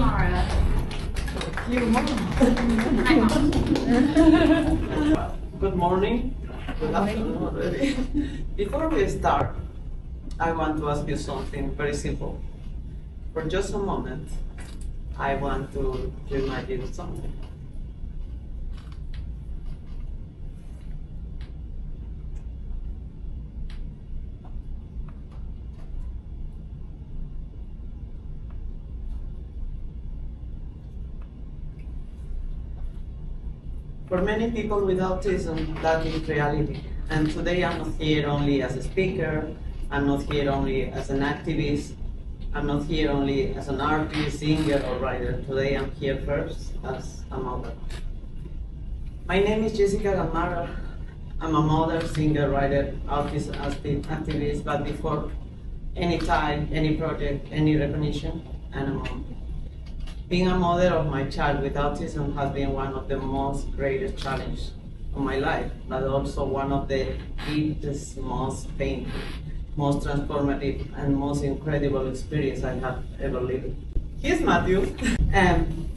tomorrow. Good morning. Good afternoon already. Before we start, I want to ask you something very simple. For just a moment, I want to remind you something. For many people with autism, that is reality. And today I'm not here only as a speaker, I'm not here only as an activist, I'm not here only as an artist, singer, or writer. Today I'm here first as a mother. My name is Jessica Gamara. I'm a mother, singer, writer, artist, activist, but before any time, any project, any recognition, I'm a mom. Being a mother of my child with autism has been one of the most greatest challenges of my life, but also one of the deepest, most painful, most transformative, and most incredible experience I have ever lived. Here's Matthew, and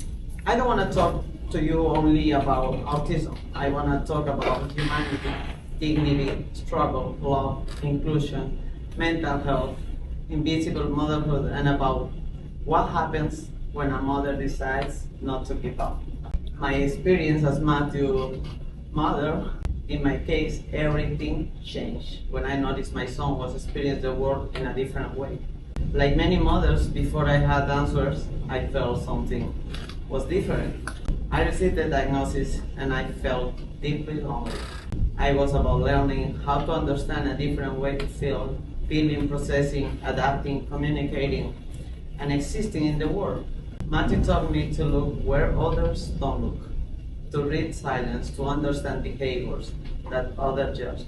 I don't want to talk to you only about autism. I want to talk about humanity, dignity, struggle, love, inclusion, mental health, invisible motherhood, and about what happens when a mother decides not to give up. My experience as Matthew's mother, in my case, everything changed when I noticed my son was experiencing the world in a different way. Like many mothers, before I had answers, I felt something was different. I received the diagnosis and I felt deeply lonely. I was about learning how to understand a different way to feel, feeling, processing, adapting, communicating, and existing in the world. Matthew taught me to look where others don't look, to read silence, to understand behaviors that others judge.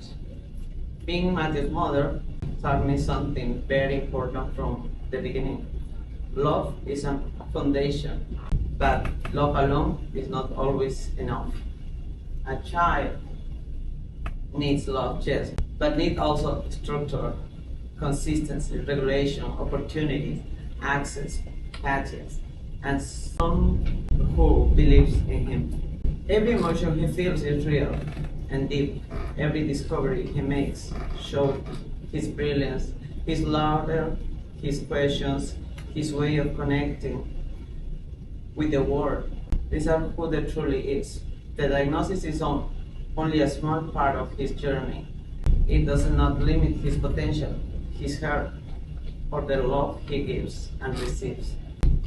Being Matthew's mother taught me something very important from the beginning. Love is a foundation, but love alone is not always enough. A child needs love, yes, but needs also structure, consistency, regulation, opportunities, access, patience, and someone who believes in him. Every emotion he feels is real and deep. Every discovery he makes shows his brilliance, his laughter, his questions, his way of connecting with the world. These are who he truly is. The diagnosis is only a small part of his journey. It does not limit his potential, his heart, or the love he gives and receives.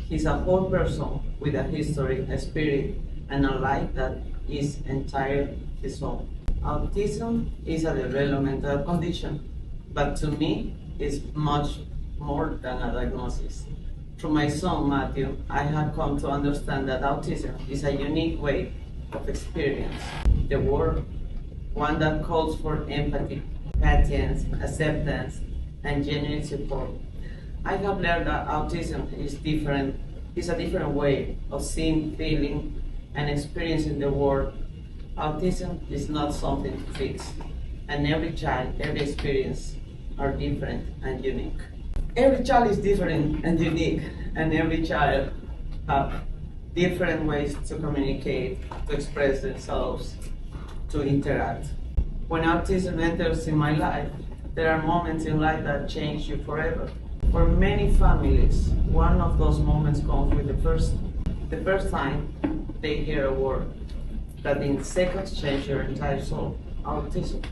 He's a whole person with a history, a spirit, and a life that is entirely his own. Autism is a developmental condition, but to me, it's much more than a diagnosis. Through my son, Matthew, I have come to understand that autism is a unique way of experience the world, one that calls for empathy, patience, acceptance, and genuine support. I have learned that autism is a different way of seeing, feeling, and experiencing the world. Autism is not something to fix, and every child, every experience are different and unique. Every child is different and unique, and every child have different ways to communicate, to express themselves, to interact. When autism enters in my life, there are moments in life that change you forever. For many families, one of those moments comes with the first time they hear a word that in seconds change your entire soul, autism.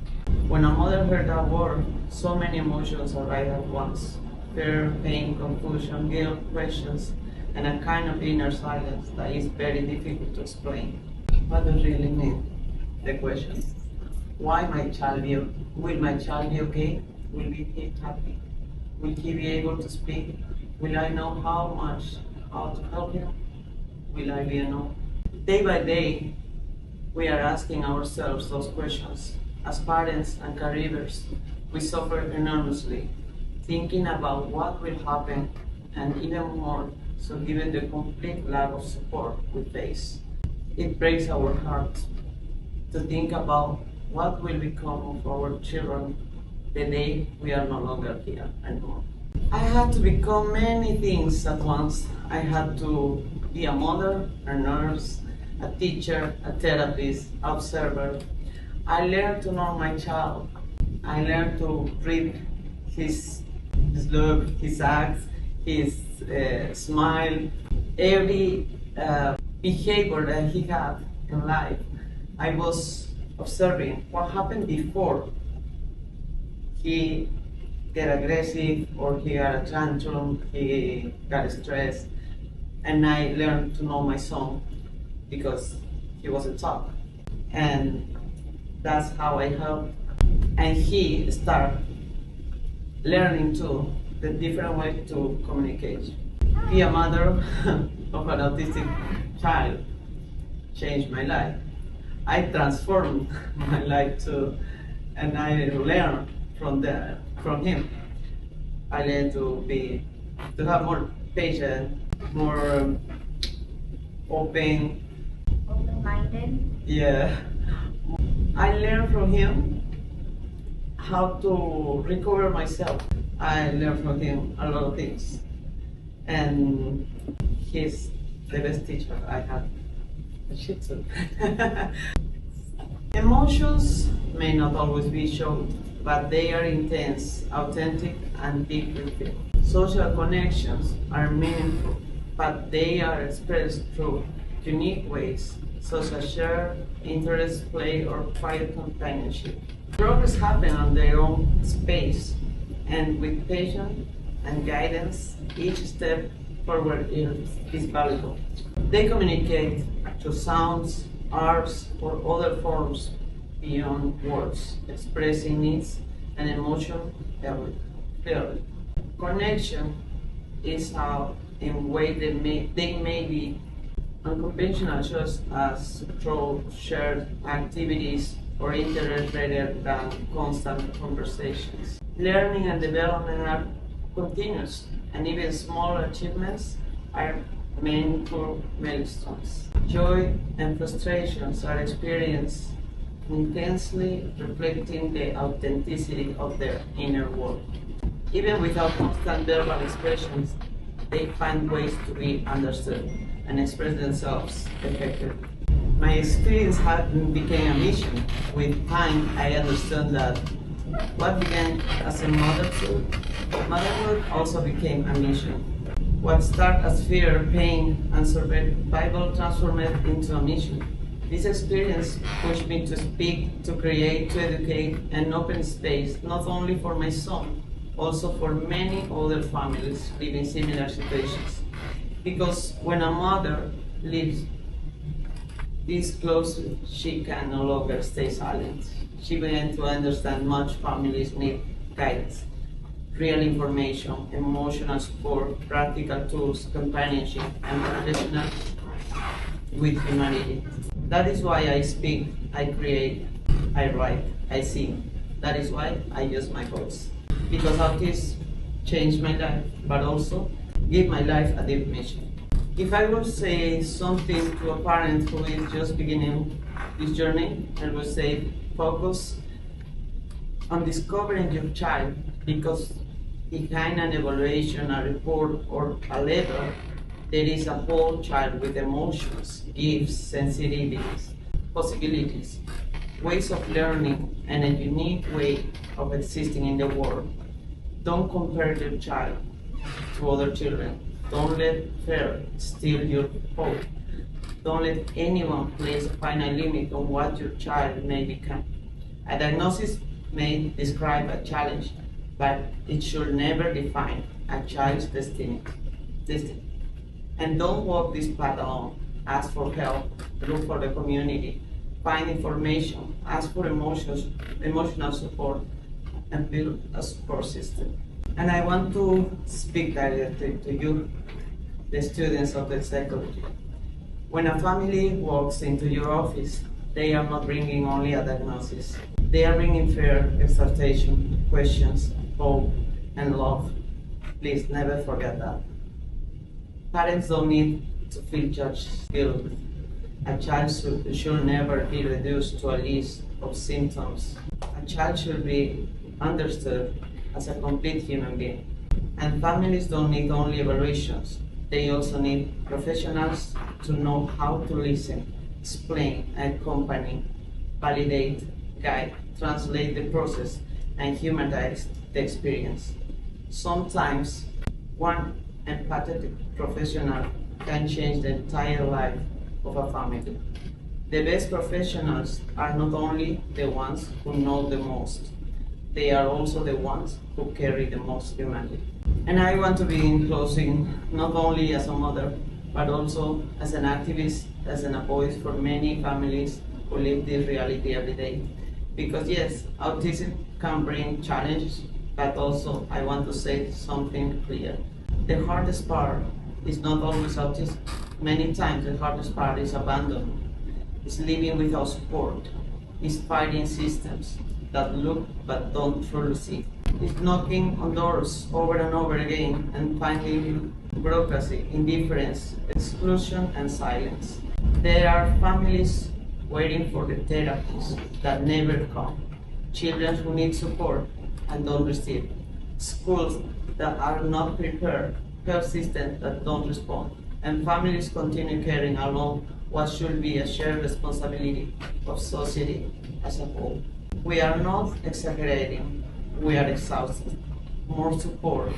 When a mother heard that word, so many emotions arrive at once. Fear, pain, confusion, guilt, questions, and a kind of inner silence that is very difficult to explain. What does it really mean? The question. Why my child be? Will my child be okay? Will he be happy? Will he be able to speak? Will I know how to help him? Will I be enough? Day by day, we are asking ourselves those questions. As parents and caregivers, we suffer enormously, thinking about what will happen, and even more so given the complete lack of support we face. It breaks our hearts to think about what will become of our children the day we are no longer here anymore. I had to become many things at once. I had to be a mother, a nurse, a teacher, a therapist, observer. I learned to know my child. I learned to read his look, his acts, his smile, every behavior that he had in life. I was observing what happened before he get aggressive or he got a tantrum, he got stressed, and I learned to know my son because he wasn't taught, and that's how I helped. And he started learning too the different way to communicate. Be a mother of an autistic child changed my life. I transformed my life too, and I learned from him. I learned to have more patience, more open-minded. Yeah. I learned from him how to recover myself. I learned from him a lot of things, and he's the best teacher I have. A Shih Tzu. Emotions may not always be shown, but they are intense, authentic, and deeply felt. Social connections are meaningful, but they are expressed through unique ways, such as shared interest, play, or quiet companionship. Progress happens on their own space, and with patience and guidance, each step forward is valuable. They communicate through sounds, arts, or other forms beyond words, expressing needs and emotion clearly. Connection is how, in way they may be unconventional, just as through shared activities or interest rather than constant conversations. Learning and development are continuous, and even small achievements are meaningful milestones. Joy and frustrations are experienced intensely, reflecting the authenticity of their inner world. Even without constant verbal expressions, they find ways to be understood and express themselves effectively. My experience became a mission. With time, I understood that what began as a motherhood also became a mission. What started as fear, pain, and survival transformed into a mission. This experience pushed me to speak, to create, to educate, and open space, not only for my son, also for many other families living similar situations. Because when a mother lives this closely, she can no longer stay silent. She began to understand much families need guidance, real information, emotional support, practical tools, companionship, and professionals with humanity. That is why I speak, I create, I write, I sing. That is why I use my voice. Because autism changed my life, but also give my life a deep mission. If I would say something to a parent who is just beginning this journey, I would say focus on discovering your child, because behind an evaluation, a report, or a letter, there is a whole child with emotions, gifts, sensitivities, possibilities, ways of learning, and a unique way of existing in the world. Don't compare your child to other children. Don't let fear steal your hope. Don't let anyone place a final limit on what your child may become. A diagnosis may describe a challenge, but it should never define a child's destiny. And don't walk this path alone. Ask for help, look for the community, find information, ask for emotional support, and build a support system. And I want to speak directly to you, the students of the psychology. When a family walks into your office, they are not bringing only a diagnosis. They are bringing fear, exaltation, questions, hope, and love. Please never forget that. Parents don't need to feel judged, guilt. A child should never be reduced to a list of symptoms. A child should be understood as a complete human being. And families don't need only evaluations. They also need professionals to know how to listen, explain, accompany, validate, guide, translate the process, and humanize the experience. Sometimes one empathetic professional can change the entire life of a family. The best professionals are not only the ones who know the most, they are also the ones who carry the most humanity. And I want to be in closing not only as a mother, but also as an activist, as a voice for many families who live this reality every day. Because yes, autism can bring challenges, but also I want to say something clear. The hardest part is not always autism. Many times the hardest part is abandonment. It's living without support. It's fighting systems that look but don't truly see. It's knocking on doors over and over again and finding bureaucracy, indifference, exclusion, and silence. There are families waiting for the therapies that never come, children who need support and don't receive, schools that are not prepared, health systems that don't respond, and families continue carrying along what should be a shared responsibility of society as a whole. We are not exaggerating, we are exhausted. More support,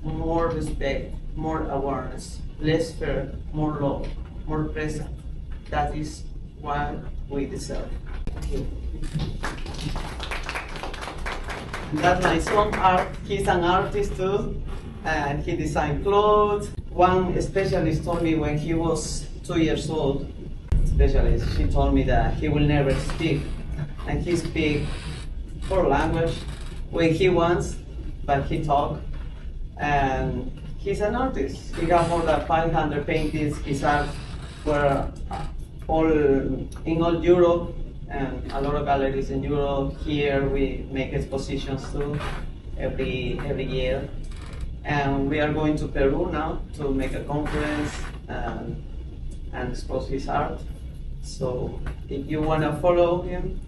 more respect, more awareness, less fear, more love, more presence. That is what we deserve. Thank you. That's my son, Art. He's an artist too, and he designed clothes. One specialist told me when he was 2 years old, she told me that he will never speak, and he speaks 4 languages when he wants, but he talks. And he's an artist. He got more than 500 paintings. His art were in all Europe, and a lot of galleries in Europe. Here we make expositions too every year. And we are going to Peru now to make a conference and expose his art. So if you want to follow him,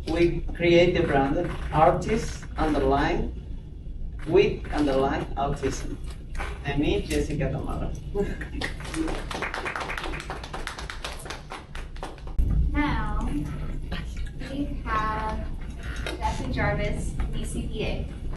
we create the brand artist _ with _ autism. And me, Jessica Tamara. Now, we have Jesse Jarvis, DCPA.